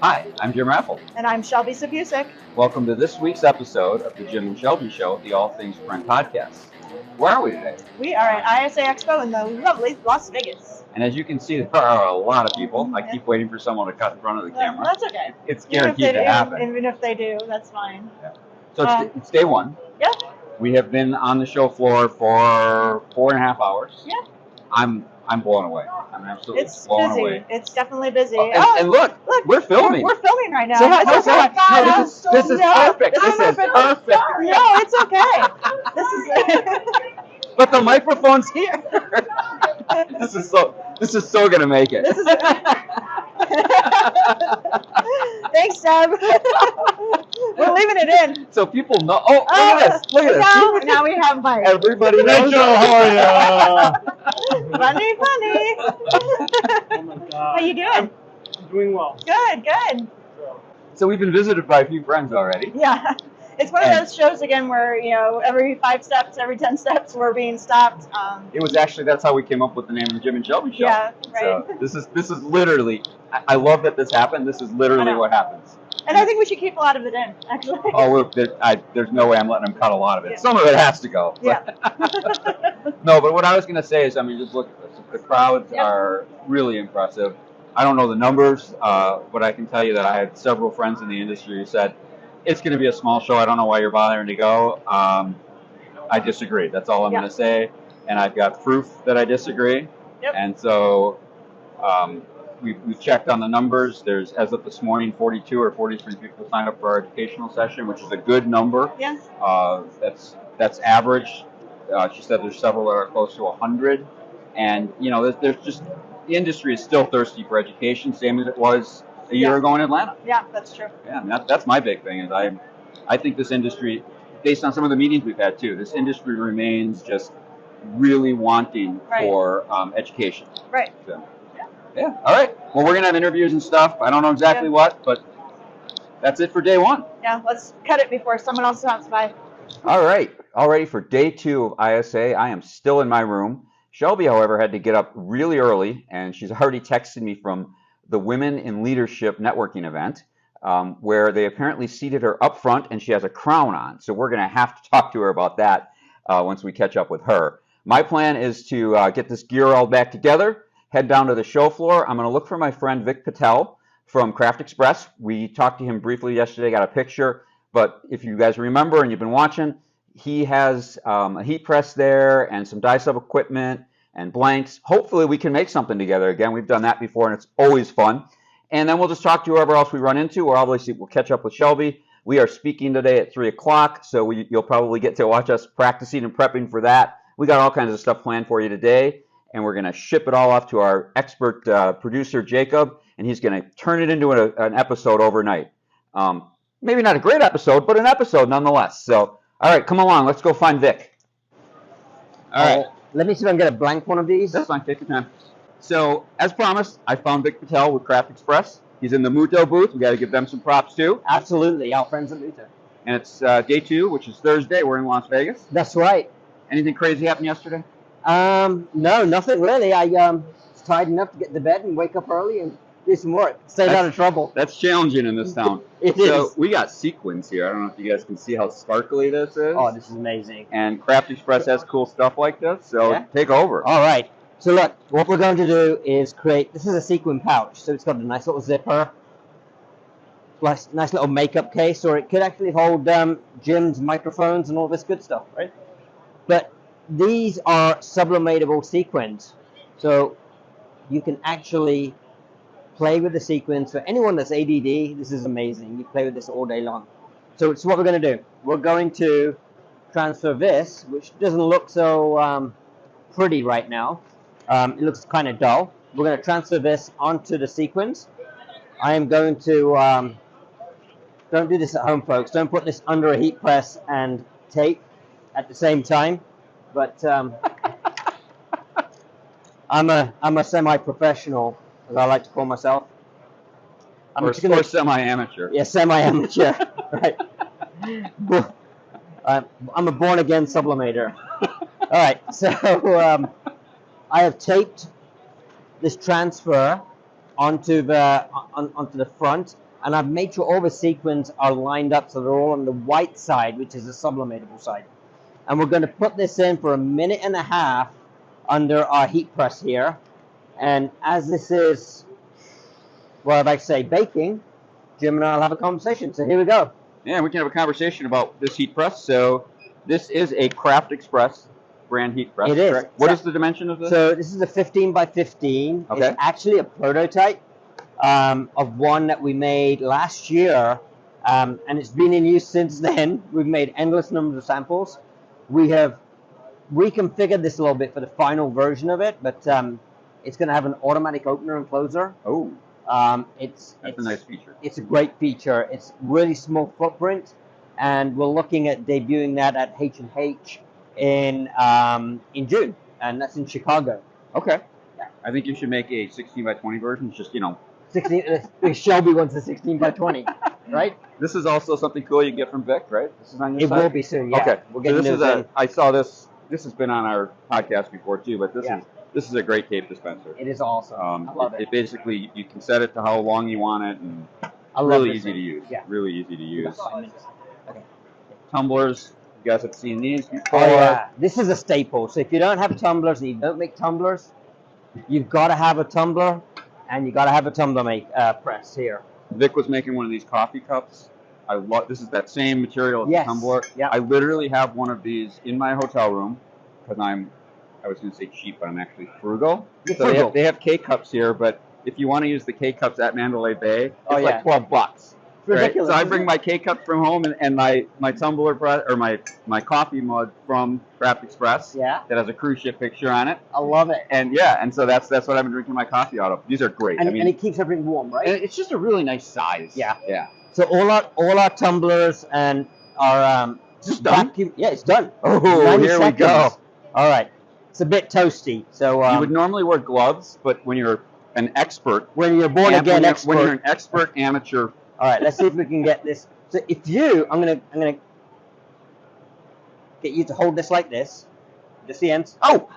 Hi, I'm Jim Raffle. And I'm Shelby Sabusic. Welcome to this week's episode of the Jim and Shelby Show, the All Things Print podcast. Where are we today? We are at ISA Expo in the lovely Las Vegas. And as you can see, there are a lot of people. I keep waiting for someone to cut in front of the camera. That's okay. It's guaranteed to happen. Even if they do, that's fine. Yeah. So it's day one. Yeah. We have been on the show floor for 4.5 hours. Yeah. I'm blown away. I'm absolutely blown away. It's definitely busy. And look, we're filming. We're filming right now. Say hi. No, this is perfect. This is perfect. No, it's okay. This is. But the microphone's here. This is so gonna make it. Thanks, Deb. We're leaving it in. So people know. Oh, look at this. Now we have Mike. Everybody knows. How are you? Funny. Oh my God. How you doing? I'm doing well. Good. So we've been visited by a few friends already. Yeah. It's one of those shows again where, every 5 steps, every 10 steps, we're being stopped. It was actually, that's how we came up with the name of the Jim and Shelby Show. Yeah, right. So this is literally, I love that this happened. This is literally what happens. And I think we should keep a lot of it in, actually. Oh, there's no way I'm letting them cut a lot of it. Yeah. Some of it has to go. Yeah. No, but what I was going to say is, just look at this. The crowds are really impressive. I don't know the numbers, but I can tell you that I had several friends in the industry who said, it's going to be a small show. I don't know why you're bothering to go. I disagree. That's all I'm going to say. And I've got proof that I disagree. Yep. And so we've checked on the numbers. There's, as of this morning, 42 or 43 people signed up for our educational session, which is a good number. Yeah. That's average. She said there's several that are close to 100. And, there's just, the industry is still thirsty for education, same as it was a year ago in Atlanta. Yeah, that's true. Yeah, and that's my big thing is I think this industry, based on some of the meetings we've had too, this industry remains just really wanting for education. Right. So, yeah. All right. Well, we're gonna have interviews and stuff. I don't know exactly what, but that's it for day one. Yeah. Let's cut it before someone else stops by. All right. All ready for day 2 of ISA. I am still in my room. Shelby, however, had to get up really early, and she's already texted me from the Women in Leadership networking event, where they apparently seated her up front and she has a crown on. So we're going to have to talk to her about that once we catch up with her. My plan is to get this gear all back together, head down to the show floor. I'm going to look for my friend Vic Patel from Craft Express. We talked to him briefly yesterday, got a picture. But if you guys remember and you've been watching, he has a heat press there and some die sub equipment and blanks. Hopefully we can make something together again. We've done that before, and it's always fun. And then we'll just talk to whoever else we run into, or obviously we'll catch up with Shelby. We are speaking today at 3 o'clock, so you'll probably get to watch us practicing and prepping for that. We got all kinds of stuff planned for you today, and we're going to ship it all off to our expert producer, Jacob, and he's going to turn it into an episode overnight. Maybe not a great episode, but an episode nonetheless. So, all right, come along. Let's go find Vic. All right. Let me see if I can get a blank one of these. That's fine. Take your time. So, as promised, I found Vic Patel with Craft Express. He's in the Muto booth. We got to give them some props too. Absolutely, our friends at Muto. And it's day 2, which is Thursday. We're in Las Vegas. That's right. Anything crazy happened yesterday? No, nothing really. I was tired enough to get to bed and wake up early and do some work. Stay out of trouble. That's challenging in this town. So we got sequins here. I don't know if you guys can see how sparkly this is. Oh, this is amazing. And Craft Express has cool stuff like this. So take over. All right. So look, what we're going to do is create, this is a sequin pouch. So it's got a nice little zipper, nice little makeup case, or it could actually hold Jim's microphones and all this good stuff, right? But these are sublimatable sequins. So you can actually play with the sequins. For anyone that's ADD, this is amazing. You play with this all day long. So it's what we're going to do. We're going to transfer this, which doesn't look so pretty right now. It looks kind of dull. We're going to transfer this onto the sequins. I am going to, don't do this at home, folks. Don't put this under a heat press and tape at the same time. But I'm a semi-professional, as I like to call myself. Or semi-amateur. Yeah, semi-amateur. Right. I'm a born-again sublimator. All right, so I have taped this transfer onto the front. and I've made sure all the sequins are lined up so they're all on the white side, which is the sublimatable side. And we're going to put this in for 1.5 minutes under our heat press here. And as this is, well, I'd like to say baking, Jim and I will have a conversation. So here we go. Yeah, we can have a conversation about this heat press. So this is a Craft Express brand heat press. It is. Correct? What is the dimension of this? So this is a 15 by 15. Okay. It's actually a prototype of one that we made last year, and it's been in use since then. We've made endless numbers of samples. We have reconfigured this a little bit for the final version of it, but it's going to have an automatic opener and closer. Oh, It's that's a nice feature. It's a great feature. It's really small footprint, and we're looking at debuting that at H&H in June, and that's in Chicago. Okay. Yeah. I think you should make a 16 by 20 version. It's just, 16. Shelby wants a 16 by 20, right? This is also something cool you get from Vic, right? This is on your It site? will be soon. Yeah. Okay. We're So getting this is those in. I saw this. This has been on our podcast before too, but Yeah. this is a great tape dispenser. It is awesome. I love it. It basically you can set it to how long you want it, and I love really this easy to thing. use. Yeah. Really easy to use. 5 minutes. Okay. Tumblers. You guys have seen these before. Oh yeah. This is a staple. So if you don't have tumblers and you don't make tumblers, you've got to have a tumbler, and you got to have a tumbler press here. Vic was making one of these coffee cups. I love. This is that same material as Yes. the tumbler. Yeah. I literally have one of these in my hotel room because I was going to say cheap, but I'm actually frugal. You're So frugal. they have K-cups here, but if you want to use the K-cups at Mandalay Bay, it's Oh, yeah. like $12. It's ridiculous. Right? So I isn't bring it? my K-cup from home and my tumbler press or my coffee mug from Craft Express Yeah. that has a cruise ship picture on it. I love it. And yeah, and so that's what I've been drinking my coffee out of. These are great. And, I mean, and it keeps everything warm, right? it's just a really nice size. Yeah. Yeah. So all our tumblers and our It's done? vacuum. Yeah, it's done. Oh, 90 here we seconds. go. All right. It's a bit toasty. So You would normally wear gloves, but when you're an expert, when you're born again expert. when you're an expert amateur, All right. Let's see if we can get this. So if you, I'm gonna get you to hold this like this. Just the ends. oh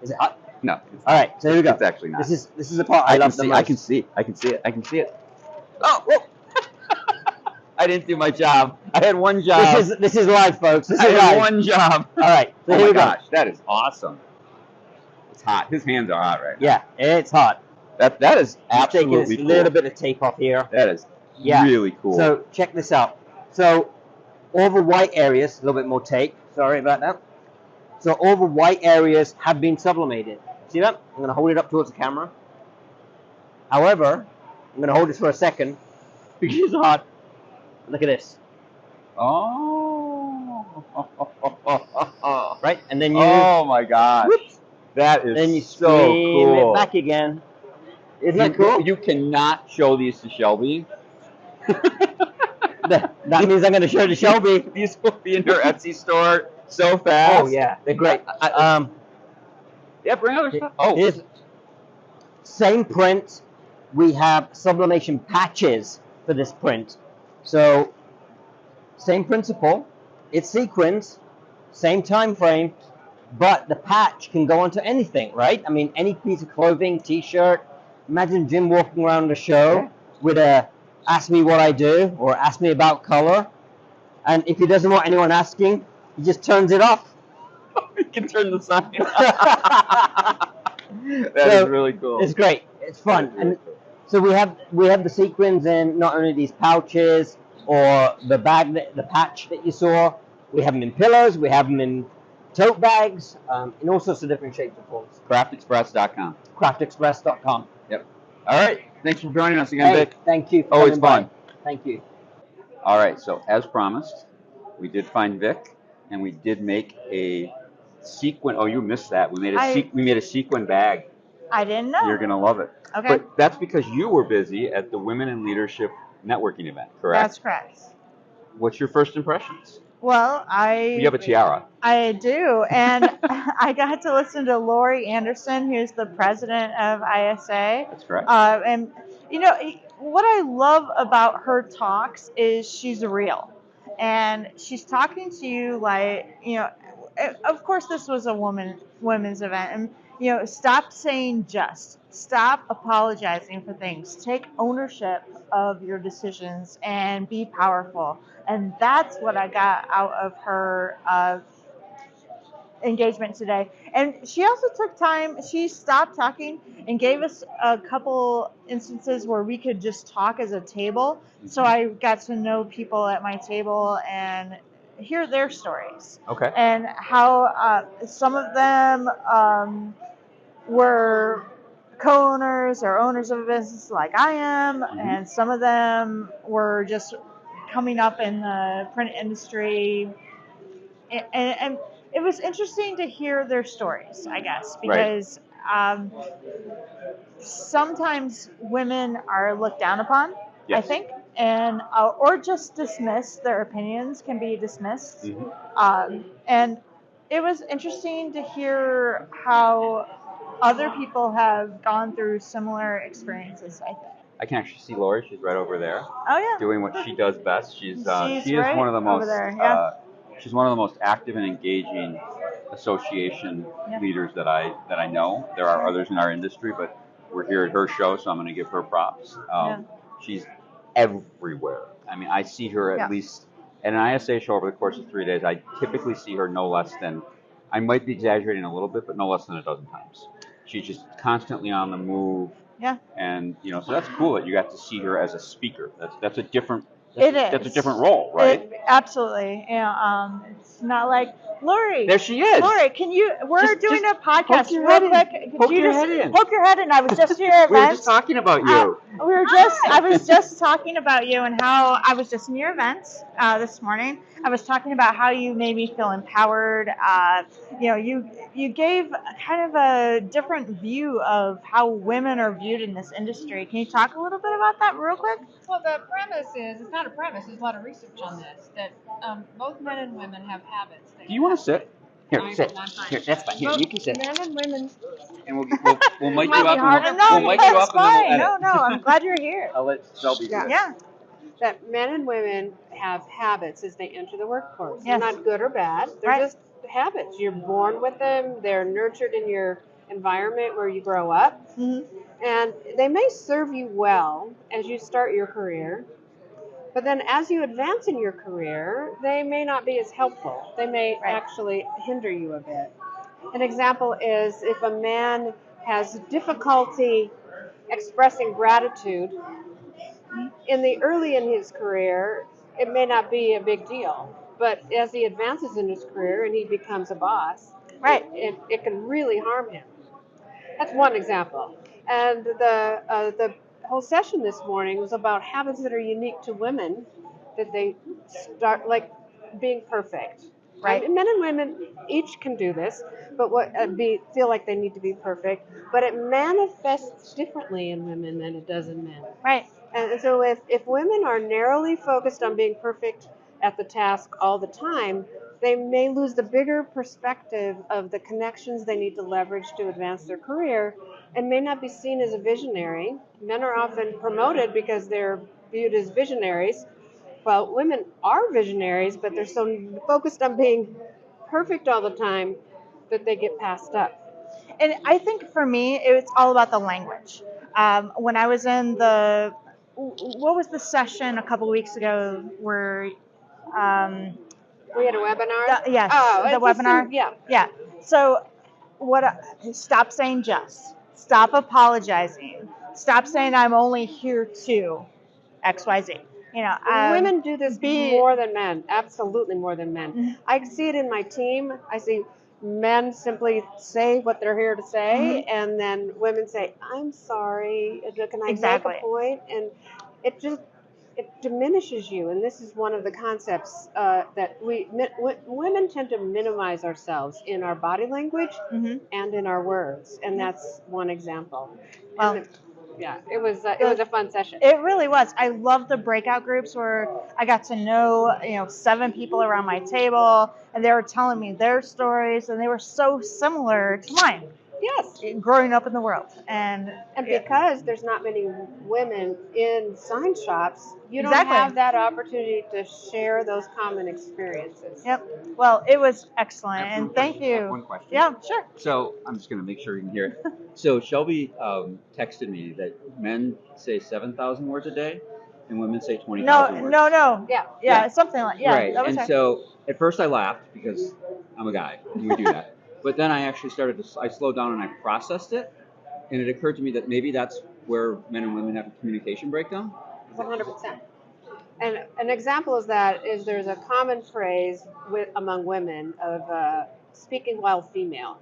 Is it hot? no, it's, All right. So here we go. it's actually not. This is the part I I can love the see. most. I can see. I can see it. I can see it. Oh, whoa. I didn't do my job. I had one job. This is live, folks. This I is had live. one job. All right. So Oh here my we go. gosh, that is awesome. It's hot. His hands are hot right now. Yeah, it's hot. That is Just taking this absolutely cool. little bit of tape off here. That is Yeah. really cool. So check this out. So all the white areas, a little bit more tape. Sorry about that. So all the white areas have been sublimated. See that? I'm going to hold it up towards the camera. However, I'm going to hold this for a second because it's hot. Look at this. oh. Right? And then you, Oh my gosh. Whoops. That is then you so stream cool. it back again. Isn't that cool? You cannot show these to Shelby. That means I'm going to show to Shelby. These will be in her Etsy store so fast. Oh yeah, they're great. Yeah, bring other stuff. Oh, Here's same print. We have sublimation patches for this print. So same principle. It's sequins, same time frame, but the patch can go onto anything, right? I mean, any piece of clothing, T-shirt. Imagine Jim walking around the show with a "Ask me what I do" or "Ask me about color," and if he doesn't want anyone asking, he just turns it off. you can turn the sign. That So, is really cool. It's great. It's fun. That is really And cool. so we have the sequins in not only these pouches or the bag, the patch that you saw. We have them in pillows. We have them in tote bags, in all sorts of different shapes and forms. CraftExpress.com. CraftExpress.com. Yep. All right. Thanks for joining us again, Hey, Vic. thank you for Always coming by. fun. Thank you. All right. So as promised, we did find Vic, and we did make a sequin. Oh, you missed that. We made a sequin bag. I didn't know. You're gonna love it. Okay. But that's because you were busy at the Women in Leadership networking event, correct? That's correct. What's your first impressions? Well, You have a tiara. I do, and I got to listen to Lori Anderson, who's the president of ISA. That's correct. And you know what I love about her talks is she's real, and she's talking to you like, you know. Of course, this was a women's event, and stop saying just. Stop apologizing for things. Take ownership of your decisions and be powerful. And that's what I got out of her engagement today. And she also took time, she stopped talking and gave us a couple instances where we could just talk as a table. So I got to know people at my table and hear their stories. Okay. And how some of them were co-owners or owners of a business like I am, and some of them were just coming up in the print industry. And it was interesting to hear their stories, I guess, because sometimes women are looked down upon, I think, and or just dismissed. Their opinions can be dismissed. And it was interesting to hear how other people have gone through similar experiences, I think. I can actually see Lori. She's right over there, Oh yeah, doing what she does best. She is right one of the over most there, yeah. she's one of the most active and engaging association leaders that I know. There are others in our industry, but we're here at her show, so I'm going to give her props. She's everywhere. I mean, I see her at least at an ISA show over the course of 3 days. I typically see her no less than, I might be exaggerating a little bit, but no less than a dozen times. She's just constantly on the move. Yeah. And so that's cool that you got to see her as a speaker. That's a different. That's a different role, right? Absolutely. It's not like Lori. There she is. Lori, we're doing a podcast real quick. Poke your head in. Poke your head in. I was just at your event. We were just talking about you. I was just talking about you and how I was just in your event this morning. I was talking about how you made me feel empowered. You gave kind of a different view of how women are viewed in this industry. Can you talk a little bit about that real quick? Well, the premise is, it's not a premise, there's a lot of research on this, that both men and women have habits. Do you want to sit? Here, sit. Here, that's fine. Here, you can sit. Men and women. And we'll mic you up. We'll mic you up and then we'll edit. No, I'm glad you're here. I'll let Shelby do it. Yeah. That men and women have habits as they enter the workforce. Yes. They're not good or bad. They're just habits. You're born with them. They're nurtured in your environment where you grow up. And they may serve you well as you start your career. But then as you advance in your career, they may not be as helpful. They may actually hinder you a bit. An example is if a man has difficulty expressing gratitude early in his career, it may not be a big deal. But as he advances in his career and he becomes a boss, it can really harm him. That's one example. And the whole session this morning was about habits that are unique to women, that they start, like being perfect. Right. Men and women each can do this, but feel like they need to be perfect. But it manifests differently in women than it does in men. Right. And so if women are narrowly focused on being perfect at the task all the time, they may lose the bigger perspective of the connections they need to leverage to advance their career and may not be seen as a visionary. Men are often promoted because they're viewed as visionaries. Well, women are visionaries, but they're so focused on being perfect all the time that they get passed up. And I think for me, it's all about the language. When I was in what was the session a couple weeks ago where we had a webinar? Yes, the webinar. Yeah. So stop saying just. Stop apologizing. Stop saying I'm only here to XYZ. Women do this more than men, absolutely more than men. I see it in my team. I see men simply say what they're here to say, and then women say, I'm sorry, can I make a point? And it diminishes you. And this is one of the concepts that women tend to minimize ourselves in our body language and in our words. And that's one example. Well, it was a fun session. It really was. I love the breakout groups where I got to know 7 people around my table, and they were telling me their stories, and they were so similar to mine. Yes. growing up in the world. And Because there's not many women in sign shops, you don't Exactly. have that opportunity to share those common experiences. Yep. Well, it was excellent, I have one and thank question. I have you. one question. Yeah, sure. So I'm just going to make sure you can hear it. So Shelby texted me that men say 7,000 words a day and women say 20,000 words. No. Yeah. Yeah, something like Right. That was And her. so at first I laughed because I'm a guy and we do that. But then I actually I slowed down and I processed it. And it occurred to me that maybe that's where men and women have a communication breakdown. 100%. And an example of that is there's a common phrase among women of speaking while female.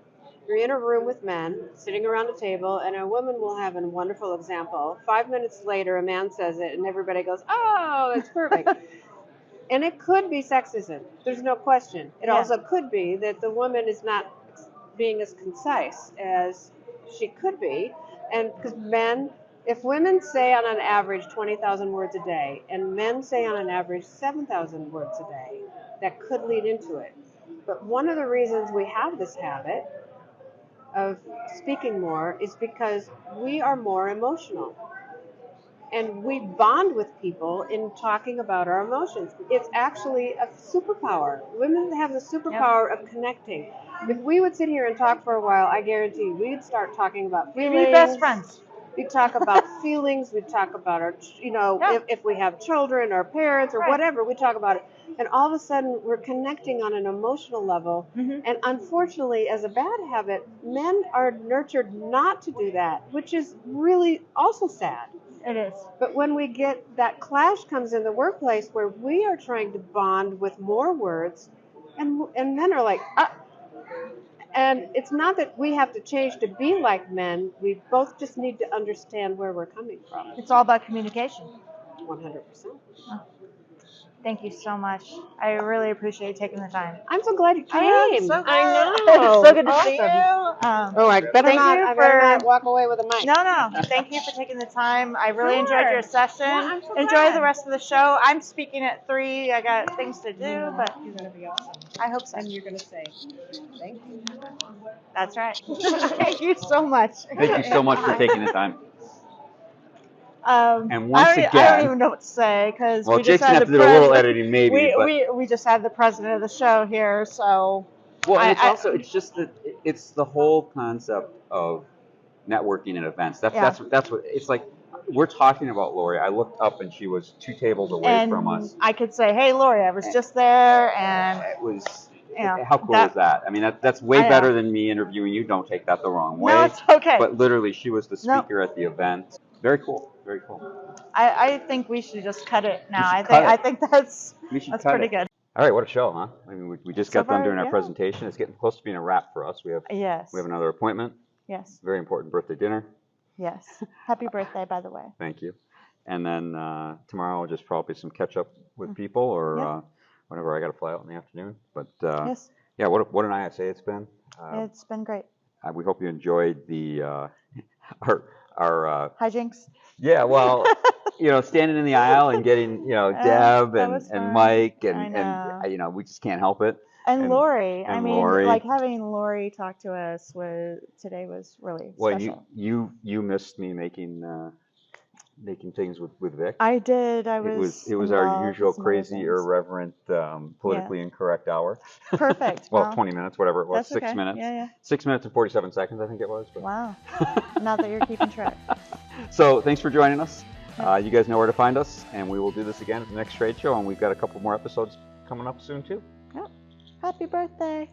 You're in a room with men sitting around a table, and a woman will have a wonderful example. 5 minutes later, a man says it, and everybody goes, "Oh, that's perfect." And it could be sexism. There's no question. It also could be that the woman is not being as concise as she could be, and because if women say on an average 20,000 words a day, and men say on an average 7,000 words a day, that could lead into it. But one of the reasons we have this habit of speaking more is because we are more emotional. And we bond with people in talking about our emotions. It's actually a superpower. Women have the superpower of connecting. If we would sit here and talk for a while, I guarantee we'd start talking about We'd feelings. be best friends. We'd talk about feelings. We'd talk about our, if we have children or parents or whatever, we talk about it. And all of a sudden, we're connecting on an emotional level. Mm-hmm. And unfortunately, as a bad habit, men are nurtured not to do that, which is really also sad. It is. But when we get that clash comes in the workplace where we are trying to bond with more words, and men are like, and it's not that we have to change to be like men. We both just need to understand where we're coming from. It's all about communication. 100%. Thank you so much. I really appreciate you taking the time. I'm so glad you came. I am so glad. I know. So good to see you. I better Thank not. you I better for- not walk away with a mic. No. Thank you for taking the time. I really enjoyed your session. Yeah, I'm so Enjoy glad. the rest of the show. I'm speaking at 3. I got things to do, but You're going to be awesome. I hope so. And you're going to say, thank you. That's right. Thank you so much. Thank you so much for taking the time. And I once don't again, even know what to say because well, we just Jake's had gonna have the to do a little president. editing, maybe. We just had the president of the show here, so. Well, and it's just that it's the whole concept of networking and events. That's what it's like. We're talking about Lori. I looked up and she was 2 tables away from us. I could say, "Hey, Lori, I was just there," and it was. Yeah, how cool is that? I mean, that's way better than me interviewing you. Don't take that the wrong way. No, it's okay. But literally, she was the speaker at the event. Very cool. Very cool. I think we should just cut it now. I think that's pretty good. All right, what a show, huh? I mean, we just got done doing our yeah. presentation. It's getting close to being a wrap for us. We have another appointment. Yes. Very important birthday dinner. Yes. Happy birthday, by the way. Thank you. And then tomorrow will just probably some catch up with people or whenever I got to fly out in the afternoon. But yeah, what an ISA it's been. It's been great. We hope you enjoyed the our hijinks. Yeah, well, standing in the aisle and getting Deb and Mike and we just can't help it. And Lori, Lori. like having Lori talk to us today was really special. You missed me making things with Vic. I did. It was our usual crazy, irreverent, politically incorrect hour. Perfect. Well, 20 minutes, whatever it was, 6 okay. minutes. Yeah. 6 minutes and 47 seconds, I think it was. But. Wow. Not that you're keeping track. So thanks for joining us. You guys know where to find us, and we will do this again at the next trade show, and we've got a couple more episodes coming up soon too. Yep. Happy birthday.